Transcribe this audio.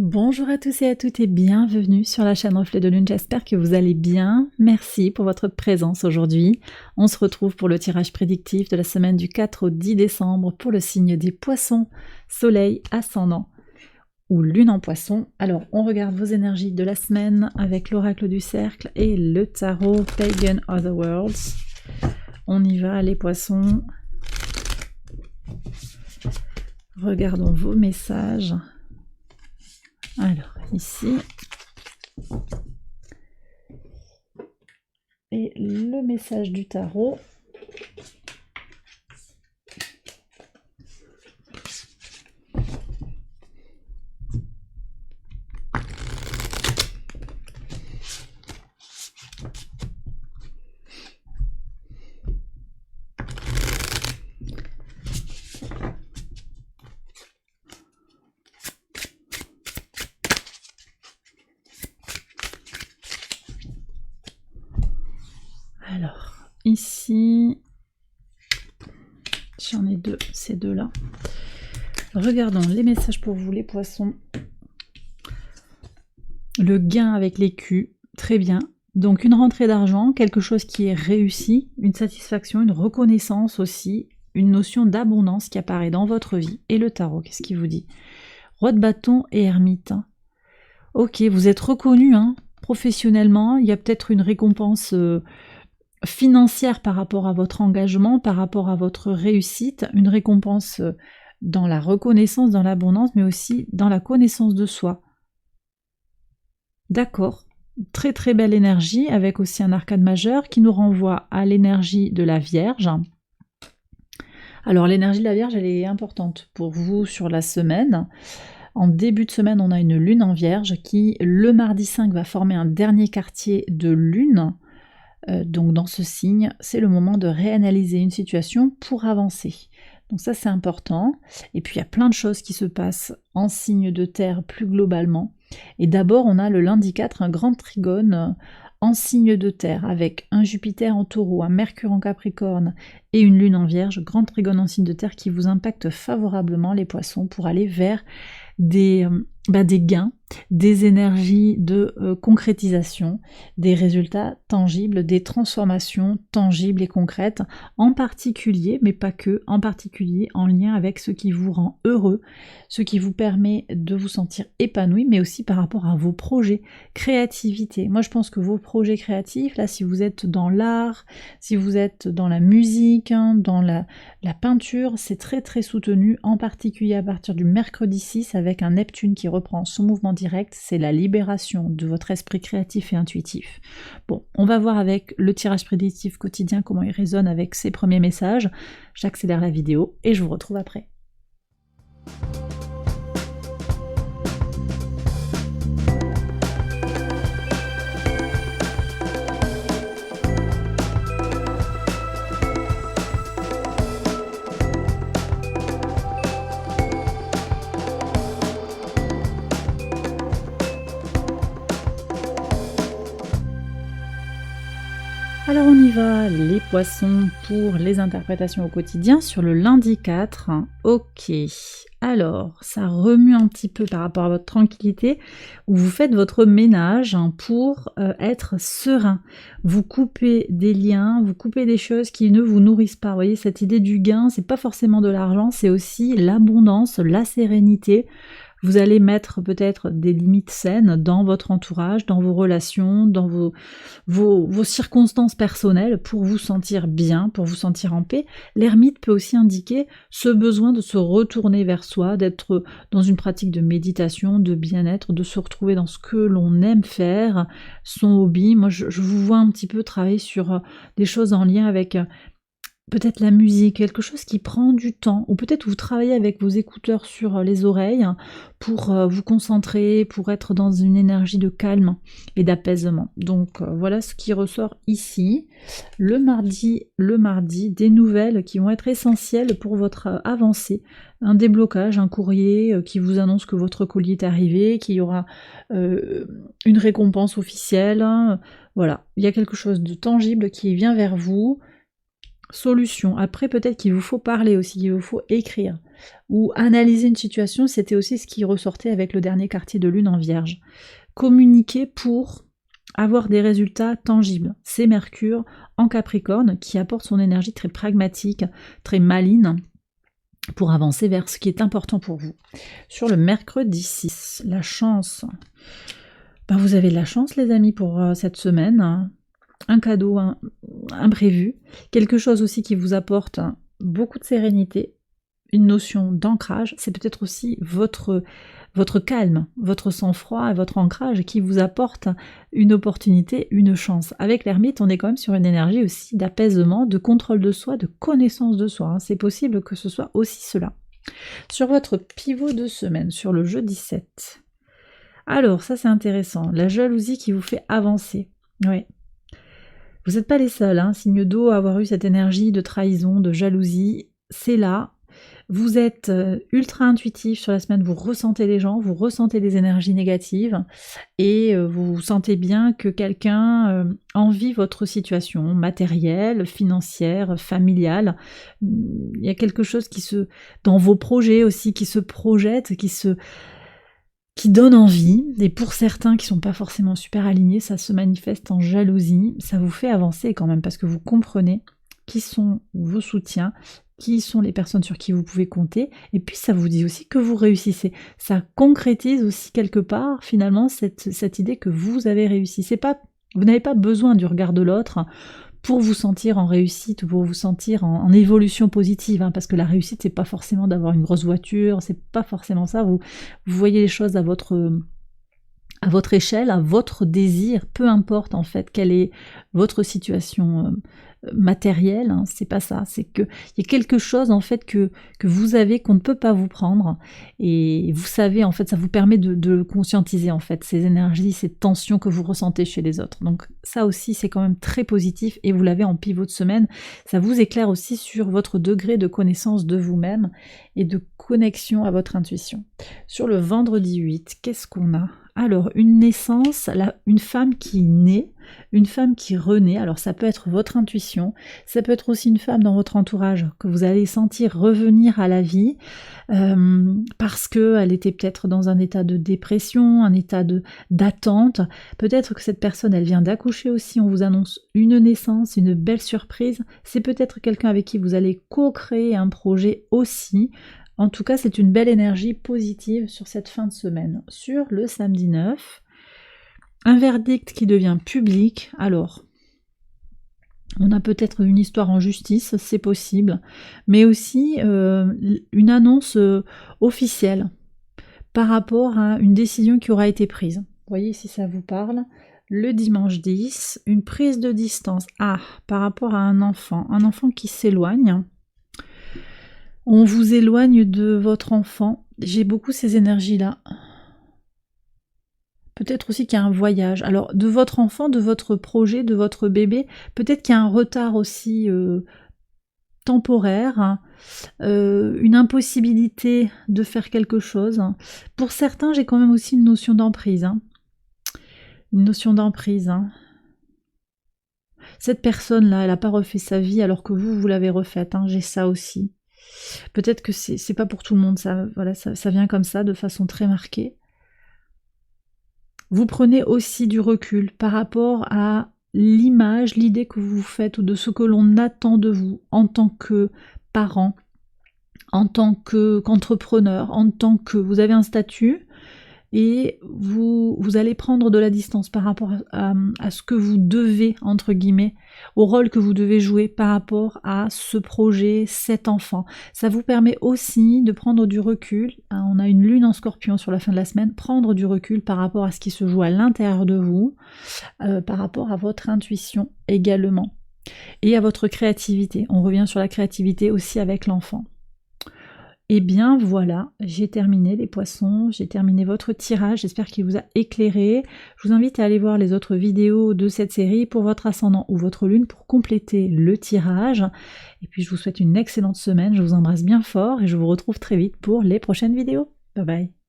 Bonjour à tous et à toutes et bienvenue sur la chaîne Reflet de Lune, j'espère que vous allez bien. Merci pour votre présence aujourd'hui. On se retrouve pour le tirage prédictif de la semaine du 4 au 10 décembre pour le signe des poissons, soleil, ascendant ou lune en poisson. Alors on regarde vos énergies de la semaine avec l'oracle du cercle et le tarot Pagan Other Worlds. On y va les poissons. Regardons vos messages. Alors, ici, et le message du tarot. Alors, ici, j'en ai deux, ces deux-là. Regardons les messages pour vous, les poissons. Le gain avec l'écu, très bien. Donc, une rentrée d'argent, quelque chose qui est réussi, une satisfaction, une reconnaissance aussi, une notion d'abondance qui apparaît dans votre vie. Et le tarot, qu'est-ce qu'il vous dit? Roi de bâton et ermite. Ok, vous êtes reconnu, hein, professionnellement, il y a peut-être une récompense financière par rapport à votre engagement, par rapport à votre réussite, une récompense dans la reconnaissance, dans l'abondance, mais aussi dans la connaissance de soi. D'accord, très très belle énergie, avec aussi un arcane majeur qui nous renvoie à l'énergie de la Vierge. Alors l'énergie de la Vierge, elle est importante pour vous sur la semaine. En début de semaine, on a une lune en Vierge qui, le mardi 5, va former un dernier quartier de lune. Donc dans ce signe, c'est le moment de réanalyser une situation pour avancer. Donc ça c'est important. Et puis il y a plein de choses qui se passent en signe de terre plus globalement. Et d'abord on a le lundi 4, un grand trigone en signe de terre avec un Jupiter en taureau, un Mercure en Capricorne et une lune en Vierge. Grand trigone en signe de terre qui vous impacte favorablement les poissons pour aller vers des gains, des énergies de concrétisation, des résultats tangibles, des transformations tangibles et concrètes, en particulier, mais pas que, en particulier en lien avec ce qui vous rend heureux, ce qui vous permet de vous sentir épanoui, mais aussi par rapport à vos projets, créativité. Moi je pense que vos projets créatifs, là si vous êtes dans l'art, si vous êtes dans la musique, hein, dans la peinture, c'est très très soutenu, en particulier à partir du mercredi 6 avec un Neptune qui reprend son mouvement direct, c'est la libération de votre esprit créatif et intuitif. Bon, on va voir avec le tirage prédictif quotidien comment il résonne avec ces premiers messages. J'accélère la vidéo et je vous retrouve après. Alors on y va, les poissons pour les interprétations au quotidien sur le lundi 4. Ok, alors ça remue un petit peu par rapport à votre tranquillité, où vous faites votre ménage pour être serein. Vous coupez des liens, vous coupez des choses qui ne vous nourrissent pas. Vous voyez, cette idée du gain, c'est pas forcément de l'argent, c'est aussi l'abondance, la sérénité. Vous allez mettre peut-être des limites saines dans votre entourage, dans vos relations, dans vos circonstances personnelles pour vous sentir bien, pour vous sentir en paix. L'ermite peut aussi indiquer ce besoin de se retourner vers soi, d'être dans une pratique de méditation, de bien-être, de se retrouver dans ce que l'on aime faire, son hobby. Moi, je vous vois un petit peu travailler sur des choses en lien avec peut-être la musique, quelque chose qui prend du temps, ou peut-être vous travaillez avec vos écouteurs sur les oreilles pour vous concentrer, pour être dans une énergie de calme et d'apaisement. Donc voilà ce qui ressort ici. Le mardi, des nouvelles qui vont être essentielles pour votre avancée. Un déblocage, un courrier qui vous annonce que votre colis est arrivé, qu'il y aura une récompense officielle. Voilà, il y a quelque chose de tangible qui vient vers vous. solution. Après, peut-être qu'il vous faut parler aussi, qu'il vous faut écrire ou analyser une situation. C'était aussi ce qui ressortait avec le dernier quartier de lune en Vierge. Communiquer pour avoir des résultats tangibles. C'est Mercure en Capricorne qui apporte son énergie très pragmatique, très maligne pour avancer vers ce qui est important pour vous. Sur le mercredi 6, la chance. Vous avez de la chance les amis pour cette semaine. Un cadeau imprévu, quelque chose aussi qui vous apporte beaucoup de sérénité, une notion d'ancrage, c'est peut-être aussi votre calme, votre sang-froid et votre ancrage qui vous apporte une opportunité, une chance. Avec l'ermite, on est quand même sur une énergie aussi d'apaisement, de contrôle de soi, de connaissance de soi. C'est possible que ce soit aussi cela. Sur votre pivot de semaine, sur le jeudi 7. Alors, ça c'est intéressant, la jalousie qui vous fait avancer. Ouais. Vous n'êtes pas les seuls, signe d'eau, à avoir eu cette énergie de trahison, de jalousie, c'est là. Vous êtes ultra intuitif sur la semaine, vous ressentez les gens, vous ressentez des énergies négatives et vous sentez bien que quelqu'un envie votre situation matérielle, financière, familiale. Il y a quelque chose dans vos projets aussi, qui se projette, qui donne envie, et pour certains qui sont pas forcément super alignés, ça se manifeste en jalousie, ça vous fait avancer quand même, parce que vous comprenez qui sont vos soutiens, qui sont les personnes sur qui vous pouvez compter, et puis ça vous dit aussi que vous réussissez. Ça concrétise aussi quelque part, finalement, cette idée que vous avez réussi. Vous n'avez pas besoin du regard de l'autre pour vous sentir en réussite ou pour vous sentir en évolution positive, parce que la réussite, c'est pas forcément d'avoir une grosse voiture, c'est pas forcément ça. Vous voyez les choses à votre échelle, à votre désir, peu importe en fait quelle est votre situation matérielle, c'est pas ça, c'est qu'il y a quelque chose en fait que vous avez qu'on ne peut pas vous prendre, et vous savez en fait, ça vous permet de conscientiser en fait ces énergies, ces tensions que vous ressentez chez les autres. Donc ça aussi c'est quand même très positif, et vous l'avez en pivot de semaine, ça vous éclaire aussi sur votre degré de connaissance de vous-même et de connexion à votre intuition. Sur le vendredi 8, qu'est-ce qu'on a ? Alors, une naissance, une femme qui naît, une femme qui renaît, alors ça peut être votre intuition, ça peut être aussi une femme dans votre entourage que vous allez sentir revenir à la vie parce qu'elle était peut-être dans un état de dépression, un état d'attente. Peut-être que cette personne, elle vient d'accoucher aussi, on vous annonce une naissance, une belle surprise. C'est peut-être quelqu'un avec qui vous allez co-créer un projet aussi. En tout cas, c'est une belle énergie positive sur cette fin de semaine. Sur le samedi 9, un verdict qui devient public. Alors, on a peut-être une histoire en justice, c'est possible, mais aussi une annonce officielle par rapport à une décision qui aura été prise. Vous voyez si ça vous parle. Le dimanche 10, une prise de distance. Par rapport à un enfant qui s'éloigne. On vous éloigne de votre enfant. J'ai beaucoup ces énergies-là. Peut-être aussi qu'il y a un voyage. Alors, de votre enfant, de votre projet, de votre bébé, peut-être qu'il y a un retard aussi temporaire, une impossibilité de faire quelque chose. Pour certains, j'ai quand même aussi une notion d'emprise. Une notion d'emprise. Cette personne-là, elle n'a pas refait sa vie alors que vous l'avez refaite. J'ai ça aussi. Peut-être que c'est pas pour tout le monde, ça vient comme ça, de façon très marquée. Vous prenez aussi du recul par rapport à l'image, l'idée que vous vous faites, ou de ce que l'on attend de vous en tant que parent, en tant qu'entrepreneur, en tant que... Vous avez un statut, et vous allez prendre de la distance par rapport à ce que vous devez, entre guillemets, au rôle que vous devez jouer par rapport à ce projet, cet enfant. Ça vous permet aussi de prendre du recul, on a une lune en Scorpion sur la fin de la semaine, prendre du recul par rapport à ce qui se joue à l'intérieur de vous, par rapport à votre intuition également, et à votre créativité. On revient sur la créativité aussi avec l'enfant. Et bien voilà, j'ai terminé les poissons, j'ai terminé votre tirage, j'espère qu'il vous a éclairé. Je vous invite à aller voir les autres vidéos de cette série pour votre ascendant ou votre lune pour compléter le tirage. Et puis je vous souhaite une excellente semaine, je vous embrasse bien fort et je vous retrouve très vite pour les prochaines vidéos. Bye bye.